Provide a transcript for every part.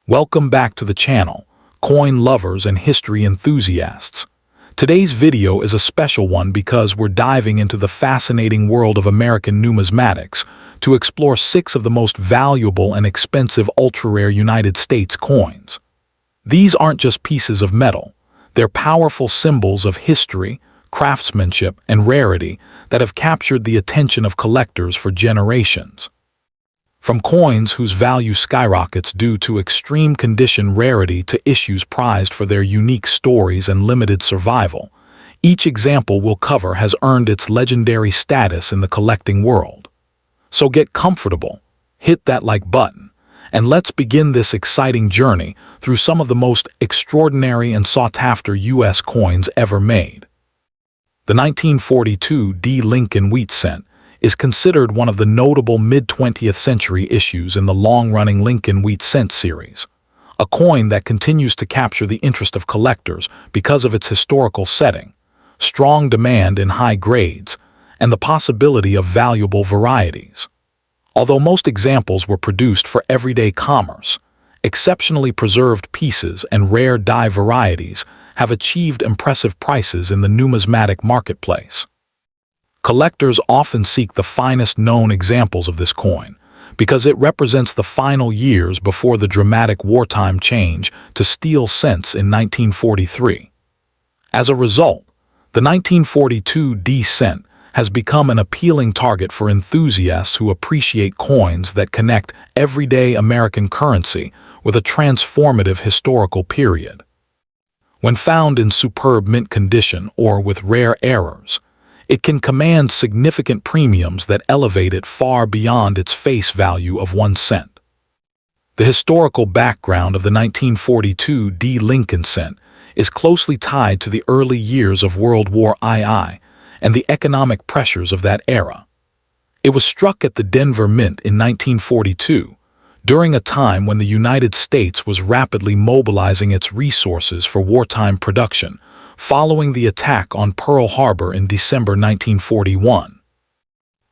Welcome back to the channel, coin lovers and history enthusiasts. Today's video is a special one because we're diving into the fascinating world of American numismatics to explore 6 of the most valuable and expensive ultra-rare United States coins. These aren't just pieces of metal, they're powerful symbols of history, craftsmanship, and rarity that have captured the attention of collectors for generations. From coins whose value skyrockets due to extreme condition rarity to issues prized for their unique stories and limited survival, each example we'll cover has earned its legendary status in the collecting world. So get comfortable, hit that like button, and let's begin this exciting journey through some of the most extraordinary and sought-after U.S. coins ever made. The 1942 D. Lincoln wheat cent is considered one of the notable mid-20th century issues in the long-running Lincoln wheat cent series, a coin that continues to capture the interest of collectors because of its historical setting, strong demand in high grades, and the possibility of valuable varieties. Although most examples were produced for everyday commerce, exceptionally preserved pieces and rare die varieties have achieved impressive prices in the numismatic marketplace. Collectors often seek the finest known examples of this coin because it represents the final years before the dramatic wartime change to steel cents in 1943. As a result, the 1942 D cent has become an appealing target for enthusiasts who appreciate coins that connect everyday American currency with a transformative historical period. When found in superb mint condition or with rare errors, it can command significant premiums that elevate it far beyond its face value of 1 cent. The historical background of the 1942 D. Lincoln cent is closely tied to the early years of World War II and the economic pressures of that era. It was struck at the Denver Mint in 1942, during a time when the United States was rapidly mobilizing its resources for wartime production, following the attack on Pearl Harbor in December 1941.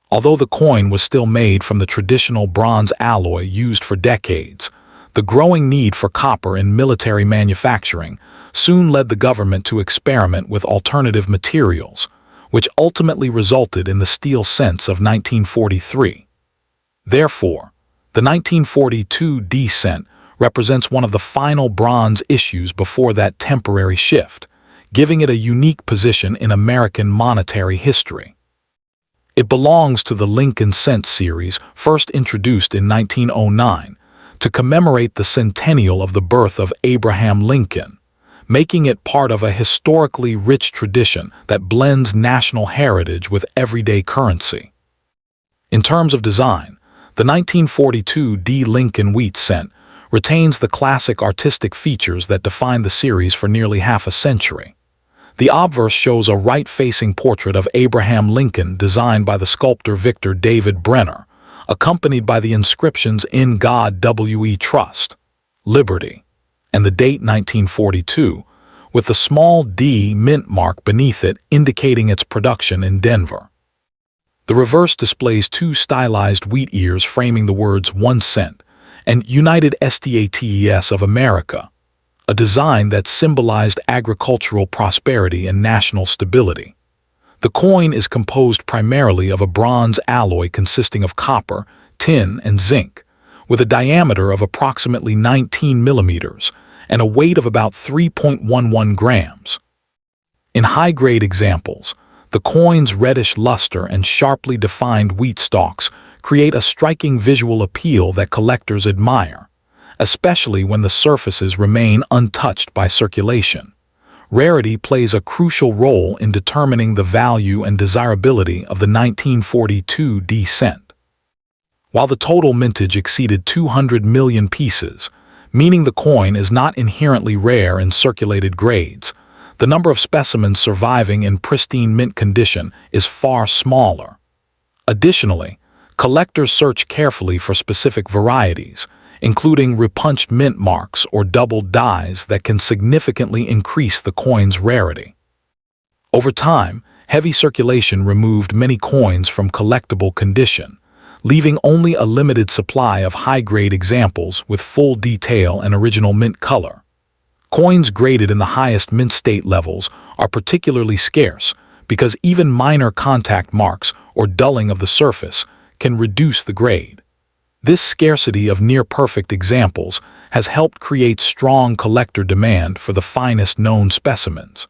Although the coin was still made from the traditional bronze alloy used for decades, the growing need for copper in military manufacturing soon led the government to experiment with alternative materials, which ultimately resulted in the steel cents of 1943. Therefore, the 1942 D cent represents one of the final bronze issues before that temporary shift, giving it a unique position in American monetary history. It belongs to the Lincoln cent series, first introduced in 1909 to commemorate the centennial of the birth of Abraham Lincoln, making it part of a historically rich tradition that blends national heritage with everyday currency. In terms of design, the 1942 D. Lincoln wheat cent retains the classic artistic features that defined the series for nearly half a century. The obverse shows a right-facing portrait of Abraham Lincoln designed by the sculptor Victor David Brenner, accompanied by the inscriptions "In God We Trust," "Liberty," and the date 1942, with the small D mint mark beneath it indicating its production in Denver. The reverse displays 2 stylized wheat ears framing the words 1 cent and United States of America, a design that symbolized agricultural prosperity and national stability. The coin is composed primarily of a bronze alloy consisting of copper, tin, and zinc, with a diameter of approximately 19 millimeters and a weight of about 3.11 grams. In high-grade examples, the coin's reddish luster and sharply defined wheat stalks create a striking visual appeal that collectors admire, especially when the surfaces remain untouched by circulation. Rarity plays a crucial role in determining the value and desirability of the 1942 D cent. While the total mintage exceeded 200 million pieces, meaning the coin is not inherently rare in circulated grades, the number of specimens surviving in pristine mint condition is far smaller. Additionally, collectors search carefully for specific varieties, including repunched mint marks or doubled dies that can significantly increase the coin's rarity. Over time, heavy circulation removed many coins from collectible condition, leaving only a limited supply of high-grade examples with full detail and original mint color. Coins graded in the highest mint state levels are particularly scarce because even minor contact marks or dulling of the surface can reduce the grade. This scarcity of near-perfect examples has helped create strong collector demand for the finest known specimens.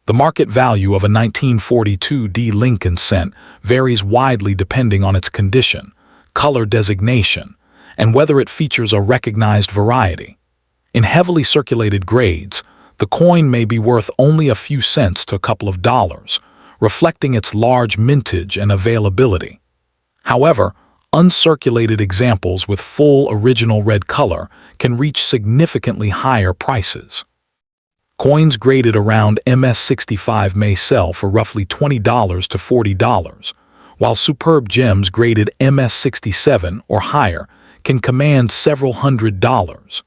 The market value of a 1942 D Lincoln cent varies widely depending on its condition, color designation, and whether it features a recognized variety. In heavily circulated grades, the coin may be worth only a few cents to a couple of dollars, reflecting its large mintage and availability. However, uncirculated examples with full original red color can reach significantly higher prices. Coins graded around MS-65 may sell for roughly $20 to $40, while superb gems graded MS-67 or higher can command several $100s.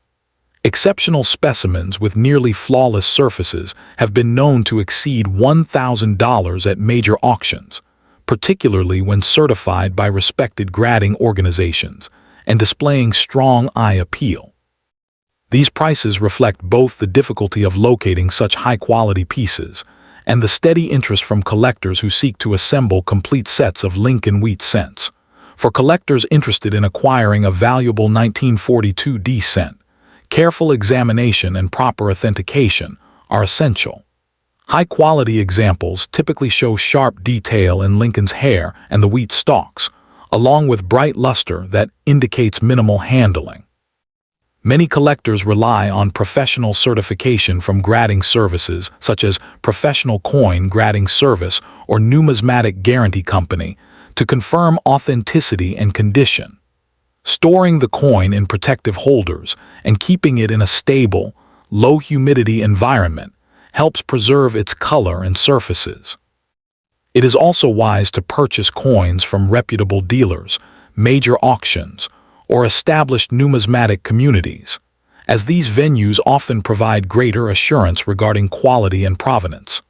Exceptional specimens with nearly flawless surfaces have been known to exceed $1,000 at major auctions, particularly when certified by respected grading organizations and displaying strong eye appeal. These prices reflect both the difficulty of locating such high-quality pieces and the steady interest from collectors who seek to assemble complete sets of Lincoln wheat cents. For collectors interested in acquiring a valuable 1942 D cent, careful examination and proper authentication are essential. High-quality examples typically show sharp detail in Lincoln's hair and the wheat stalks, along with bright luster that indicates minimal handling. Many collectors rely on professional certification from grading services such as Professional Coin Grading Service or Numismatic Guarantee Company to confirm authenticity and condition. Storing the coin in protective holders and keeping it in a stable, low-humidity environment helps preserve its color and surfaces. It is also wise to purchase coins from reputable dealers, major auctions, or established numismatic communities, as these venues often provide greater assurance regarding quality and provenance.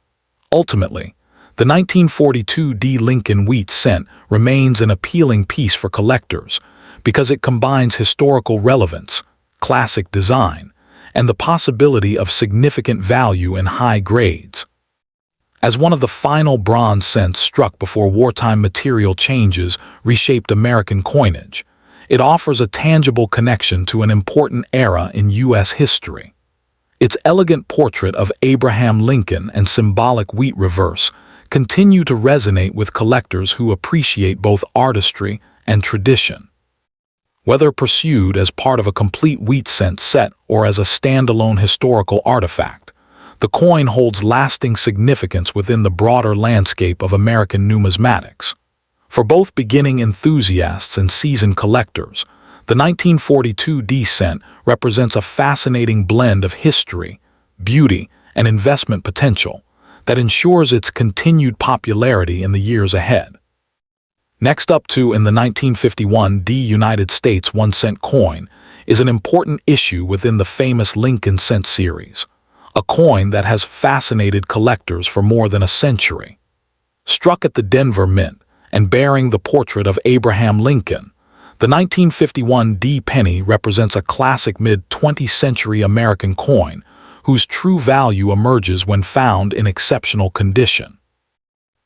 Ultimately, the 1942 D Lincoln wheat cent remains an appealing piece for collectors because it combines historical relevance, classic design, and the possibility of significant value in high grades. As one of the final bronze cents struck before wartime material changes reshaped American coinage, it offers a tangible connection to an important era in U.S. history. Its elegant portrait of Abraham Lincoln and symbolic wheat reverse continue to resonate with collectors who appreciate both artistry and tradition. Whether pursued as part of a complete wheat cent set or as a standalone historical artifact, the coin holds lasting significance within the broader landscape of American numismatics. For both beginning enthusiasts and seasoned collectors, the 1942 D cent represents a fascinating blend of history, beauty, and investment potential that ensures its continued popularity in the years ahead. Next up in the 1951 D United States 1-cent coin is an important issue within the famous Lincoln cent series, a coin that has fascinated collectors for more than a century. Struck at the Denver Mint and bearing the portrait of Abraham Lincoln, the 1951 D penny represents a classic mid-20th century American coin whose true value emerges when found in exceptional condition.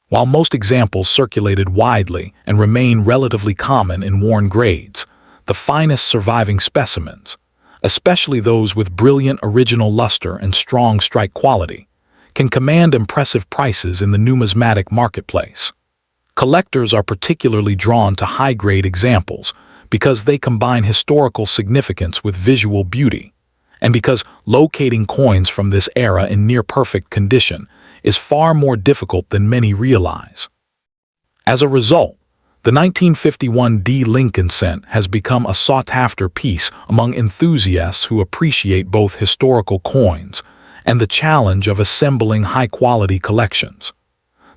While most examples circulated widely and remain relatively common in worn grades, the finest surviving specimens, especially those with brilliant original luster and strong strike quality, can command impressive prices in the numismatic marketplace. Collectors are particularly drawn to high-grade examples because they combine historical significance with visual beauty, and because locating coins from this era in near-perfect condition is far more difficult than many realize. As a result, the 1951 D Lincoln cent has become a sought-after piece among enthusiasts who appreciate both historical coins and the challenge of assembling high-quality collections.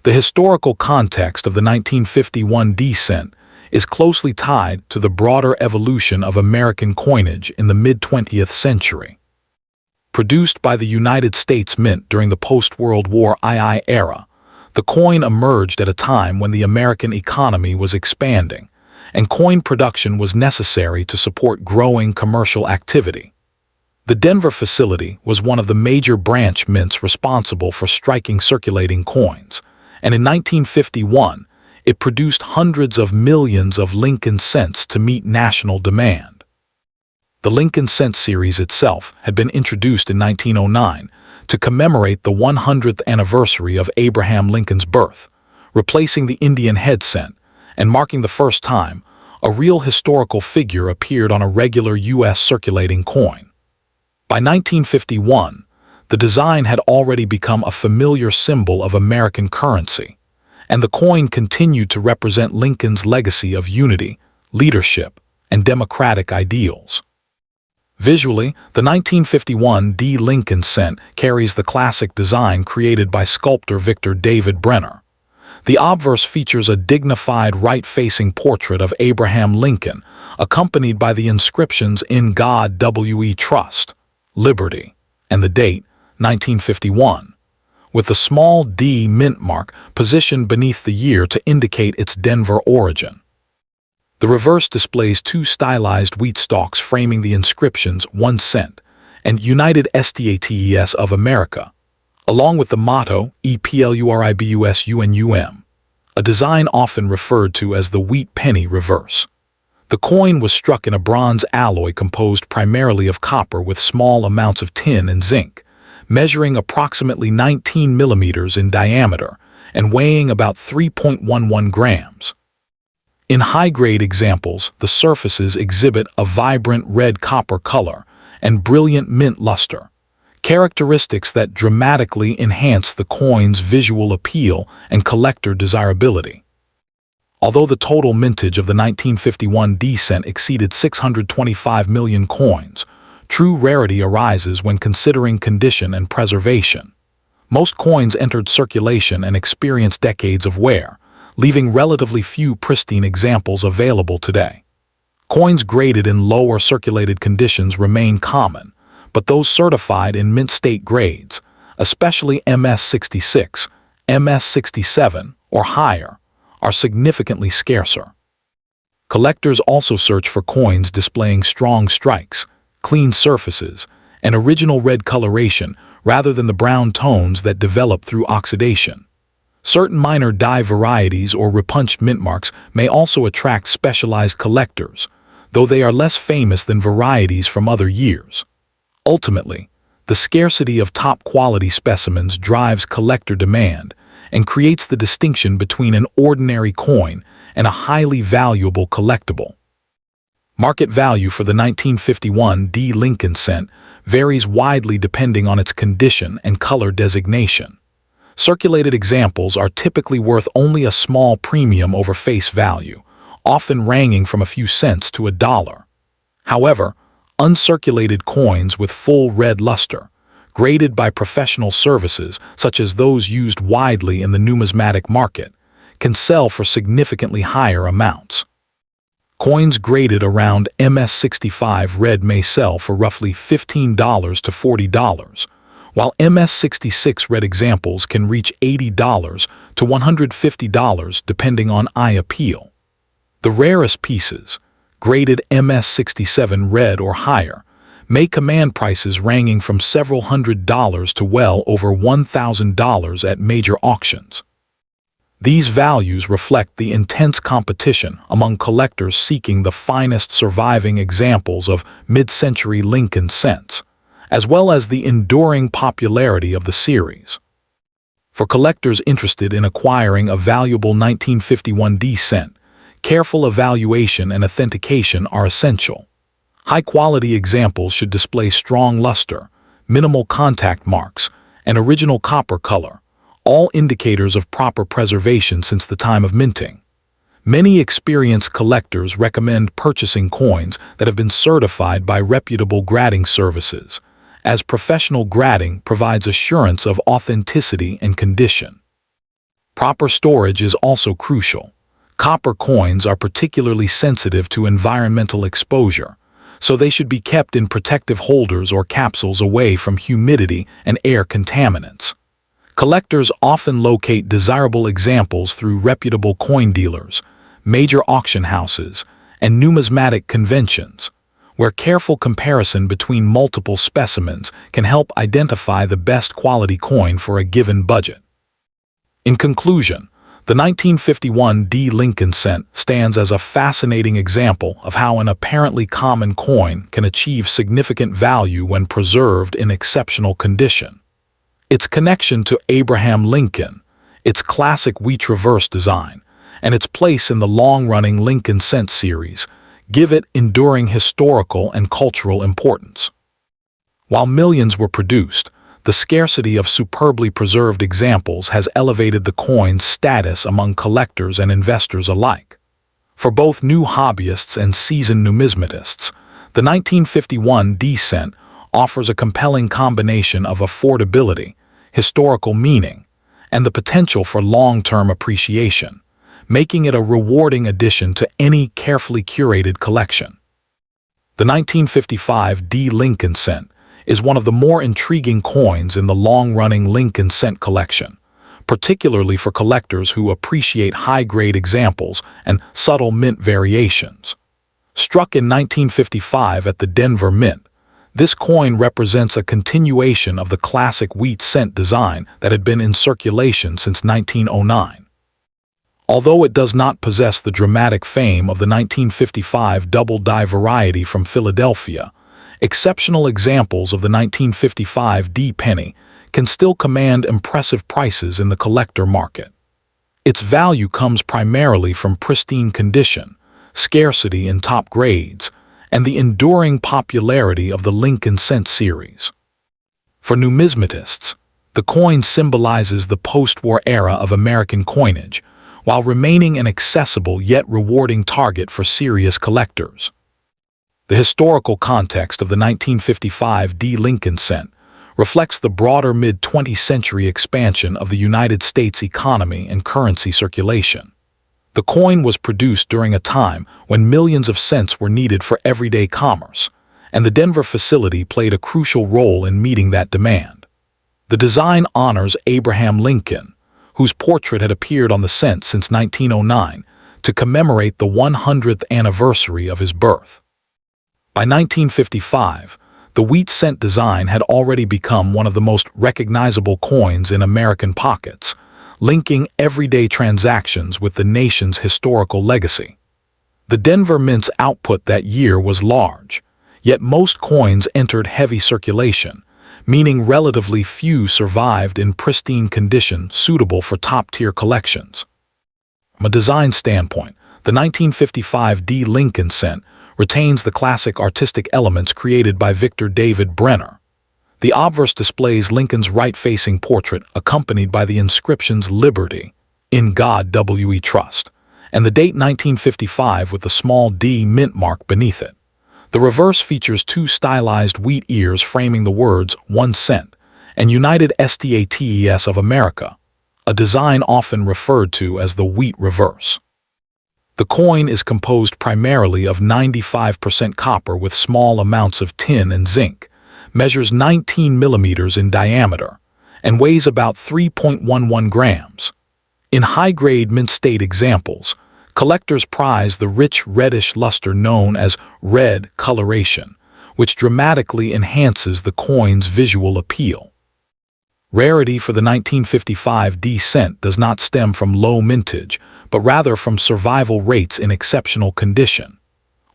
The historical context of the 1951 D cent is closely tied to the broader evolution of American coinage in the mid-20th century. Produced by the United States Mint during the post-World War II era, the coin emerged at a time when the American economy was expanding and coin production was necessary to support growing commercial activity. The Denver facility was one of the major branch mints responsible for striking circulating coins, and in 1951, it produced hundreds of millions of Lincoln cents to meet national demand. The Lincoln cent series itself had been introduced in 1909 to commemorate the 100th anniversary of Abraham Lincoln's birth, replacing the Indian head cent and marking the first time a real historical figure appeared on a regular U.S. circulating coin. By 1951, the design had already become a familiar symbol of American currency, and the coin continued to represent Lincoln's legacy of unity, leadership, and democratic ideals. Visually, the 1951 D. Lincoln cent carries the classic design created by sculptor Victor David Brenner. The obverse features a dignified right-facing portrait of Abraham Lincoln, accompanied by the inscriptions "In God We Trust," "Liberty," and the date, 1951, with the small D mint mark positioned beneath the year to indicate its Denver origin. The reverse displays two stylized wheat stalks framing the inscriptions 1 cent and United States of America, along with the motto EPLURIBUSUNUM, a design often referred to as the wheat penny reverse. The coin was struck in a bronze alloy composed primarily of copper with small amounts of tin and zinc, measuring approximately 19 millimeters in diameter and weighing about 3.11 grams. In high-grade examples, the surfaces exhibit a vibrant red copper color and brilliant mint luster, characteristics that dramatically enhance the coin's visual appeal and collector desirability. Although the total mintage of the 1951 D cent exceeded 625 million coins, true rarity arises when considering condition and preservation. Most coins entered circulation and experienced decades of wear, leaving relatively few pristine examples available today. Coins graded in low or circulated conditions remain common, but those certified in mint state grades, especially MS66, MS67, or higher, are significantly scarcer. Collectors also search for coins displaying strong strikes, clean surfaces, and original red coloration rather than the brown tones that develop through oxidation. Certain minor dye varieties or repunched mint marks may also attract specialized collectors, though they are less famous than varieties from other years. Ultimately, the scarcity of top-quality specimens drives collector demand and creates the distinction between an ordinary coin and a highly valuable collectible. Market value for the 1951 D. Lincoln cent varies widely depending on its condition and color designation. Circulated examples are typically worth only a small premium over face value, often ranging from a few cents to $1. However, uncirculated coins with full red luster, graded by professional services such as those used widely in the numismatic market, can sell for significantly higher amounts. Coins graded around MS65 red may sell for roughly $15 to $40, while MS66 red examples can reach $80 to $150 depending on eye appeal. The rarest pieces, graded MS67 red or higher, may command prices ranging from several $100s to well over $1,000 at major auctions. These values reflect the intense competition among collectors seeking the finest surviving examples of mid-century Lincoln cents, as well as the enduring popularity of the series. For collectors interested in acquiring a valuable 1951 D cent, careful evaluation and authentication are essential. High-quality examples should display strong luster, minimal contact marks, and original copper color, all indicators of proper preservation since the time of minting. Many experienced collectors recommend purchasing coins that have been certified by reputable grading services, as professional grading provides assurance of authenticity and condition. Proper storage is also crucial. Copper coins are particularly sensitive to environmental exposure, so they should be kept in protective holders or capsules away from humidity and air contaminants. Collectors often locate desirable examples through reputable coin dealers, major auction houses, and numismatic conventions, where careful comparison between multiple specimens can help identify the best quality coin for a given budget. In conclusion, the 1951 D. Lincoln cent stands as a fascinating example of how an apparently common coin can achieve significant value when preserved in exceptional condition. Its connection to Abraham Lincoln, its classic wheat reverse design, and its place in the long-running Lincoln cent series give it enduring historical and cultural importance. While millions were produced, the scarcity of superbly preserved examples has elevated the coin's status among collectors and investors alike. For both new hobbyists and seasoned numismatists, the 1951 D cent offers a compelling combination of affordability, historical meaning, and the potential for long-term appreciation, making it a rewarding addition to any carefully curated collection. The 1955 D. Lincoln cent is one of the more intriguing coins in the long-running Lincoln cent collection, particularly for collectors who appreciate high-grade examples and subtle mint variations. Struck in 1955 at the Denver Mint, this coin represents a continuation of the classic wheat cent design that had been in circulation since 1909. Although it does not possess the dramatic fame of the 1955 double-die variety from Philadelphia, exceptional examples of the 1955 D penny can still command impressive prices in the collector market. Its value comes primarily from pristine condition, scarcity in top grades, and the enduring popularity of the Lincoln cent series. For numismatists, the coin symbolizes the post-war era of American coinage, while remaining an accessible yet rewarding target for serious collectors. The historical context of the 1955 D. Lincoln cent reflects the broader mid-20th century expansion of the United States economy and currency circulation. The coin was produced during a time when millions of cents were needed for everyday commerce, and the Denver facility played a crucial role in meeting that demand. The design honors Abraham Lincoln, whose portrait had appeared on the cent since 1909 to commemorate the 100th anniversary of his birth. By 1955, the wheat cent design had already become one of the most recognizable coins in American pockets, linking everyday transactions with the nation's historical legacy. The Denver Mint's output that year was large, yet most coins entered heavy circulation, meaning relatively few survived in pristine condition suitable for top-tier collections. From a design standpoint, the 1955 D. Lincoln cent retains the classic artistic elements created by Victor David Brenner. The obverse displays Lincoln's right-facing portrait accompanied by the inscriptions "Liberty," "In God We Trust," and the date 1955 with the small D mint mark beneath it. The reverse features two stylized wheat ears framing the words "1 cent" and United States of America, a design often referred to as the wheat reverse. The coin is composed primarily of 95% copper with small amounts of tin and zinc, measures 19 millimeters in diameter, and weighs about 3.11 grams. In high-grade mint-state examples, collectors prize the rich reddish luster known as red coloration, which dramatically enhances the coin's visual appeal. Rarity for the 1955 D cent does not stem from low mintage, but rather from survival rates in exceptional condition.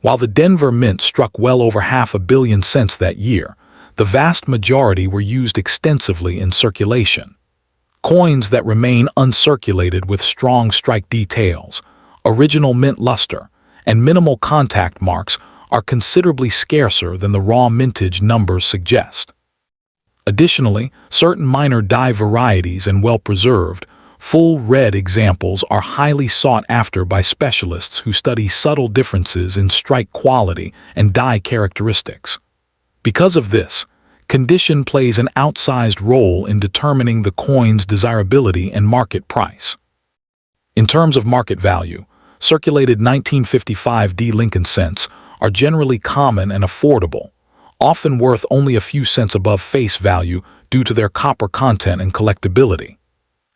While the Denver Mint struck well over 500 million cents that year, the vast majority were used extensively in circulation. Coins that remain uncirculated with strong strike details, original mint luster, and minimal contact marks are considerably scarcer than the raw mintage numbers suggest. Additionally, certain minor die varieties and well-preserved, full red examples are highly sought after by specialists who study subtle differences in strike quality and die characteristics. Because of this, condition plays an outsized role in determining the coin's desirability and market price. In terms of market value, circulated 1955 D. Lincoln cents are generally common and affordable, often worth only a few cents above face value due to their copper content and collectability.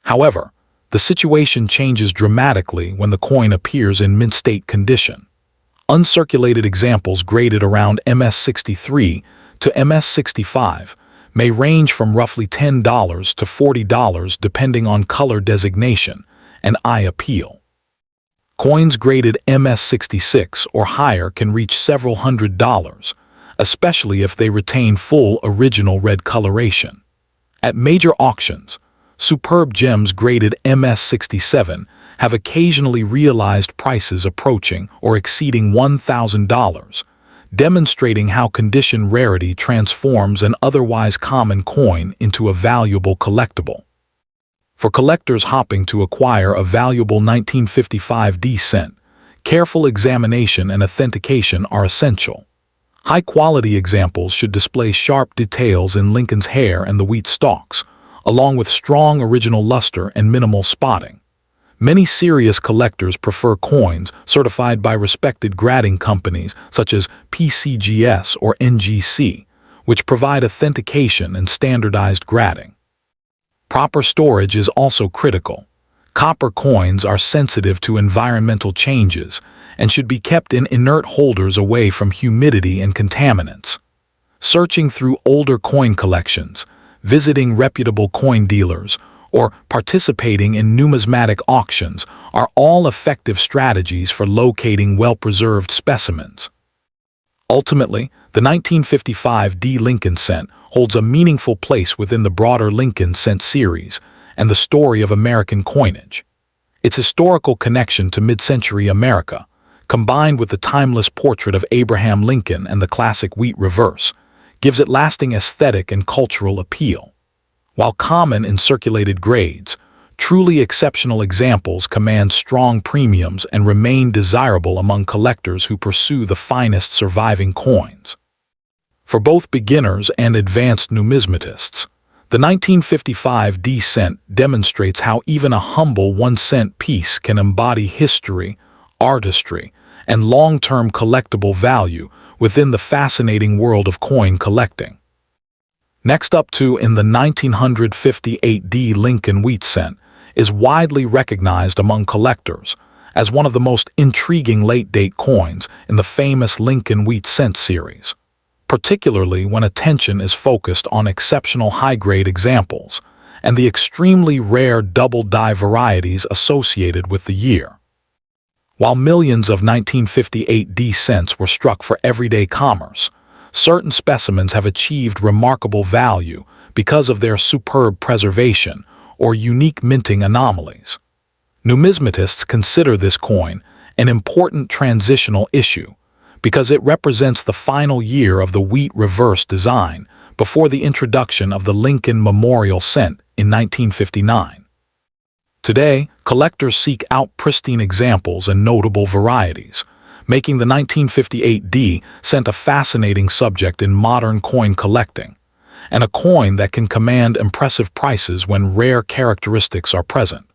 However, The situation changes dramatically when the coin appears in mint state condition. Uncirculated examples graded around MS63 to MS65 may range from roughly $10 to $40 depending on color designation and eye appeal. Coins graded MS66 or higher can reach several $100s, especially if they retain full original red coloration. At major auctions, superb gems graded MS67 have occasionally realized prices approaching or exceeding $1,000, demonstrating how condition rarity transforms an otherwise common coin into a valuable collectible. For collectors hoping to acquire a valuable 1955 D cent, careful examination and authentication are essential. High-quality examples should display sharp details in Lincoln's hair and the wheat stalks, along with strong original luster and minimal spotting. Many serious collectors prefer coins certified by respected grading companies such as PCGS or NGC, which provide authentication and standardized grading. Proper storage is also critical. Copper coins are sensitive to environmental changes and should be kept in inert holders away from humidity and contaminants. Searching through older coin collections, visiting reputable coin dealers, or participating in numismatic auctions are all effective strategies for locating well-preserved specimens. Ultimately, the 1955 D Lincoln cent holds a meaningful place within the broader Lincoln cent series and the story of American coinage. Its historical connection to mid-century America, combined with the timeless portrait of Abraham Lincoln and the classic wheat reverse, gives it lasting aesthetic and cultural appeal. While common in circulated grades, truly exceptional examples command strong premiums and remain desirable among collectors who pursue the finest surviving coins. For both beginners and advanced numismatists, the 1955 D cent demonstrates how even a humble 1-cent piece can embody history, artistry, and long-term collectible value within the fascinating world of coin collecting. Next up in the 1958 D Lincoln wheat cent is widely recognized among collectors as one of the most intriguing late-date coins in the famous Lincoln wheat cent series, particularly when attention is focused on exceptional high-grade examples and the extremely rare double-die varieties associated with the year. While millions of 1958 D cents were struck for everyday commerce, certain specimens have achieved remarkable value because of their superb preservation or unique minting anomalies. Numismatists consider this coin an important transitional issue because it represents the final year of the wheat reverse design before the introduction of the Lincoln Memorial cent in 1959. Today, collectors seek out pristine examples and notable varieties, making the 1958 D cent a fascinating subject in modern coin collecting, and a coin that can command impressive prices when rare characteristics are present.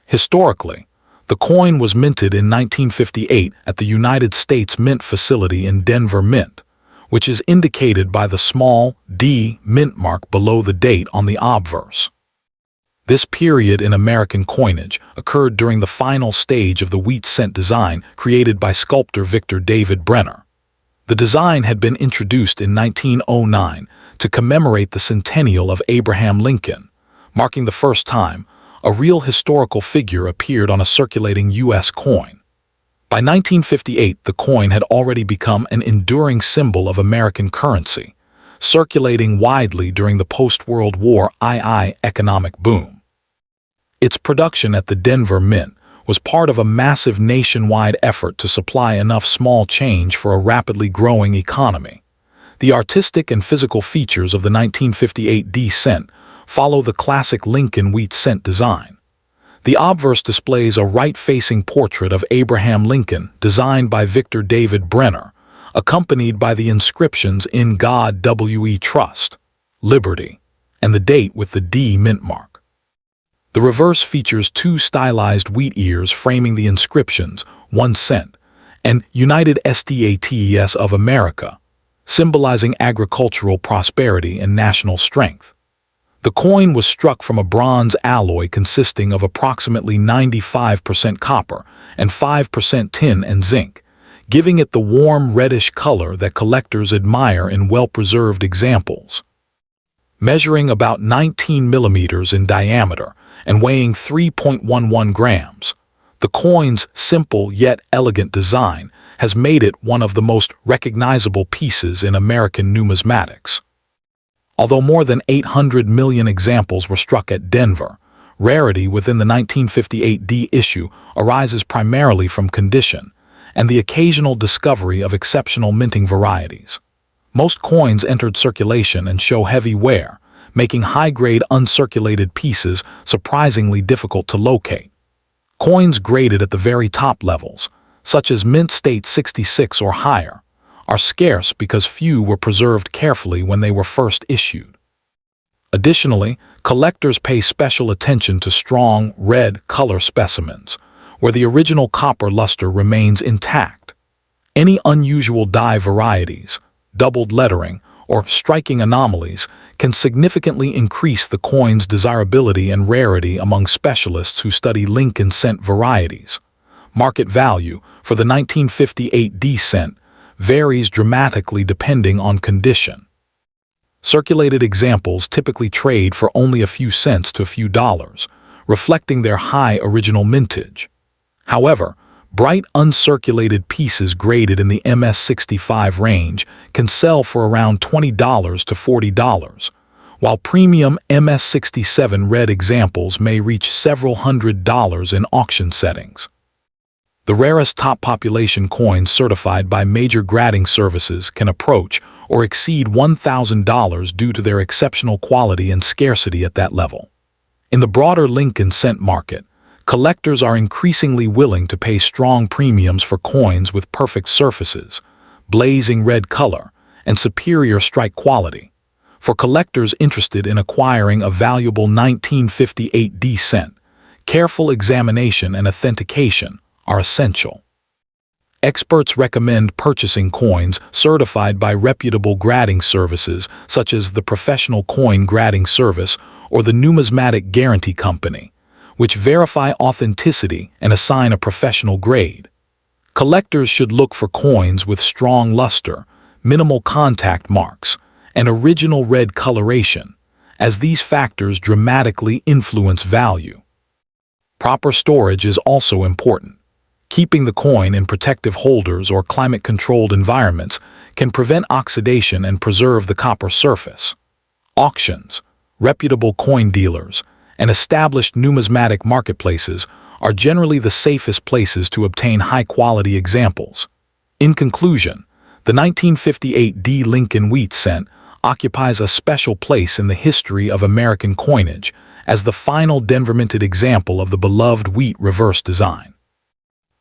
Historically, the coin was minted in 1958 at the United States Mint facility in Denver Mint, which is indicated by the small D mint mark below the date on the obverse. This period in American coinage occurred during the final stage of the wheat cent design created by sculptor Victor David Brenner. The design had been introduced in 1909 to commemorate the centennial of Abraham Lincoln, marking the first time a real historical figure appeared on a circulating U.S. coin. By 1958, the coin had already become an enduring symbol of American currency, circulating widely during the post-World War II economic boom. Its production at the Denver Mint was part of a massive nationwide effort to supply enough small change for a rapidly growing economy. The artistic and physical features of the 1958 D cent follow the classic Lincoln wheat cent design. The obverse displays a right-facing portrait of Abraham Lincoln designed by Victor David Brenner, accompanied by the inscriptions "In God We Trust," "Liberty," and the date with the D mint mark. The reverse features two stylized wheat ears framing the inscriptions, 1 cent, and United States of America, symbolizing agricultural prosperity and national strength. The coin was struck from a bronze alloy consisting of approximately 95% copper and 5% tin and zinc, giving it the warm reddish color that collectors admire in well-preserved examples. Measuring about 19 millimeters in diameter and weighing 3.11 grams, the coin's simple yet elegant design has made it one of the most recognizable pieces in American numismatics. Although more than 800 million examples were struck at Denver, rarity within the 1958 D issue arises primarily from condition and the occasional discovery of exceptional minting varieties. Most coins entered circulation and show heavy wear, making high-grade uncirculated pieces surprisingly difficult to locate. Coins graded at the very top levels, such as mint state 66 or higher, are scarce because few were preserved carefully when they were first issued. Additionally, collectors pay special attention to strong, red color specimens, where the original copper luster remains intact. Any unusual dye varieties, doubled lettering, or striking anomalies can significantly increase the coin's desirability and rarity among specialists who study Lincoln cent varieties. Market value for the 1958 D cent varies dramatically depending on condition. Circulated examples typically trade for only a few cents to a few dollars, reflecting their high original mintage. However, bright uncirculated pieces graded in the MS-65 range can sell for around $20 to $40, while premium MS-67 red examples may reach several $100s in auction settings. The rarest top population coins certified by major grading services can approach or exceed $1,000 due to their exceptional quality and scarcity at that level. In the broader Lincoln cent market, collectors are increasingly willing to pay strong premiums for coins with perfect surfaces, blazing red color, and superior strike quality. For collectors interested in acquiring a valuable 1958 D cent, careful examination and authentication are essential. Experts recommend purchasing coins certified by reputable grading services such as the Professional Coin Grading Service or the Numismatic Guarantee Company, which verify authenticity and assign a professional grade. Collectors should look for coins with strong luster, minimal contact marks, and original red coloration, as these factors dramatically influence value. Proper storage is also important. Keeping the coin in protective holders or climate-controlled environments can prevent oxidation and preserve the copper surface. Auctions, reputable coin dealers, and established numismatic marketplaces are generally the safest places to obtain high-quality examples. In conclusion, the 1958 D Lincoln wheat cent occupies a special place in the history of American coinage as the final Denver-minted example of the beloved wheat reverse design.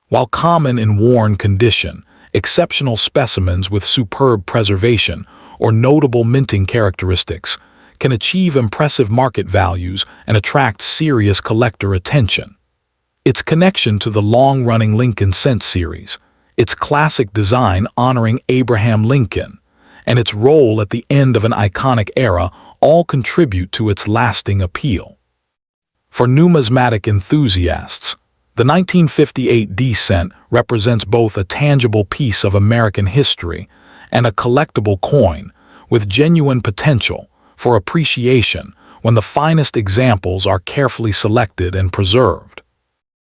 While common in worn condition, exceptional specimens with superb preservation or notable minting characteristics can achieve impressive market values and attract serious collector attention. Its connection to the long-running Lincoln cent series, its classic design honoring Abraham Lincoln, and its role at the end of an iconic era all contribute to its lasting appeal. For numismatic enthusiasts, the 1958 D cent represents both a tangible piece of American history and a collectible coin with genuine potential for appreciation when the finest examples are carefully selected and preserved.